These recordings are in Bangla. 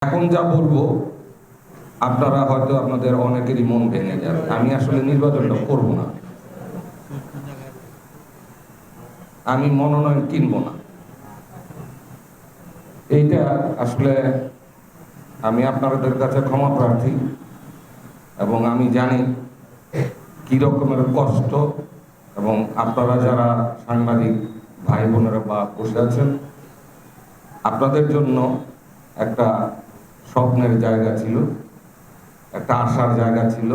এখন যা বলবো আপনারা হয়তো আপনাদের অনেকেরই মন ভেঙে যাবে। আমি আসলে নির্বাচনটা করব না, আমি মনোনয়ন কিনবো না। এইটা আসলে আমি আপনাদের কাছে ক্ষমা প্রার্থী, এবং আমি জানি কি রকমের কষ্ট, এবং আপনারা যারা সাংবাদিক ভাই বোনেরা বা বসে আছেন, আপনাদের জন্য একটা স্বপ্নের জায়গা ছিল, একটা আশার জায়গা ছিল,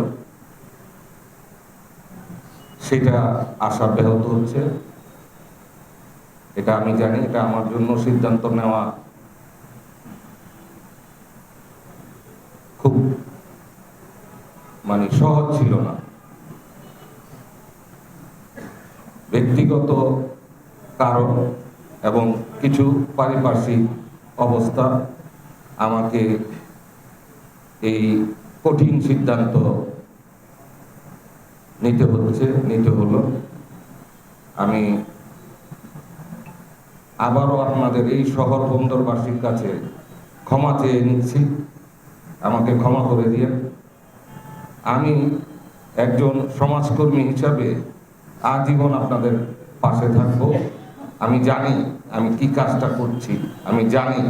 সেটা আশা ব্যাহত হচ্ছে। এটা আমি জানি। এটা আমার জন্য সিদ্ধান্ত নেওয়া খুব সহজ ছিল না। ব্যক্তিগত কারণ এবং কিছু পারিপার্শ্বিক অবস্থা আমাকে এই কঠিন সিদ্ধান্ত নিতে হলো। আমি আবারও আপনাদের এই শহর বন্দরবাসীর কাছে ক্ষমা চেয়ে নিচ্ছি, আমাকে ক্ষমা করে দিয়ে। আমি একজন সমাজকর্মী হিসাবে আজীবন আপনাদের পাশে থাকব। আমি জানি আমি কি কাজটা করছি, আমি জানি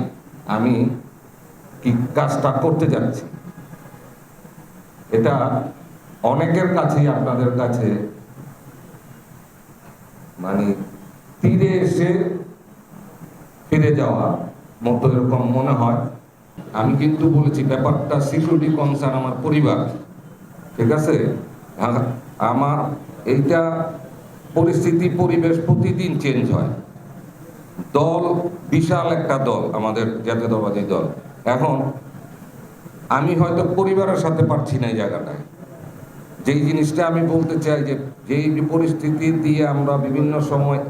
আমি কি কাজটা করতে যাচ্ছি। এটা অনেকের কাছেই আপনাদের কাছে তীরে এসে ফিরে যাওয়া মতো এরকম মনে হয়। আমি কিন্তু বলেছি ব্যাপারটা সিকিউরিটি কনসার্ন আমার পরিবার, ঠিক আছে? আমার এইটা পরিস্থিতি পরিবেশ প্রতিদিন চেঞ্জ হয়। দল বিশাল একটা দল, আমাদের জাতীয়তাবাদী দল। এখন আমি হয়তো পরিবারের সাথে পারছি না এই জায়গাটায়। যেই জিনিসটা আমি বলতে চাই, যে যেই পরিস্থিতি দিয়ে আমরা বিভিন্ন সময়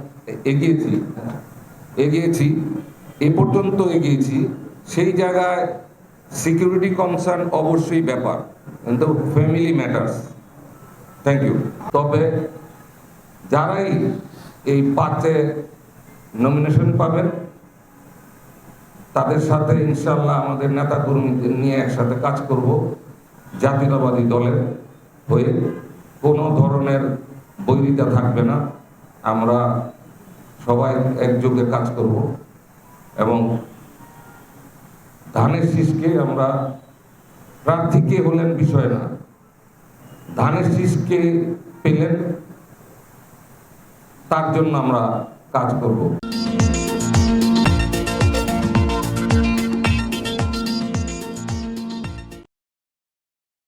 এগিয়েছি এ পর্যন্ত এগিয়েছি, সেই জায়গায় সিকিউরিটি কনসার্ন অবশ্যই ব্যাপার, কিন্তু ফ্যামিলি ম্যাটার্স। Thank you. তবে যারাই এই পাতে নমিনেশন পাবেন, তাদের সাথে ইনশাআল্লাহ আমাদের নেতা কর্মীদের নিয়ে একসাথে কাজ করব। জাতীয়তাবাদী দলের হয়ে কোনো ধরনের বৈরিতা থাকবে না। আমরা সবাই একযোগে কাজ করব, এবং ধানের শীষকে আমরা, প্রার্থীকে হলেন বিষয় না, ধানের শীষকে পেলেন, তার জন্য আমরা কাজ করব।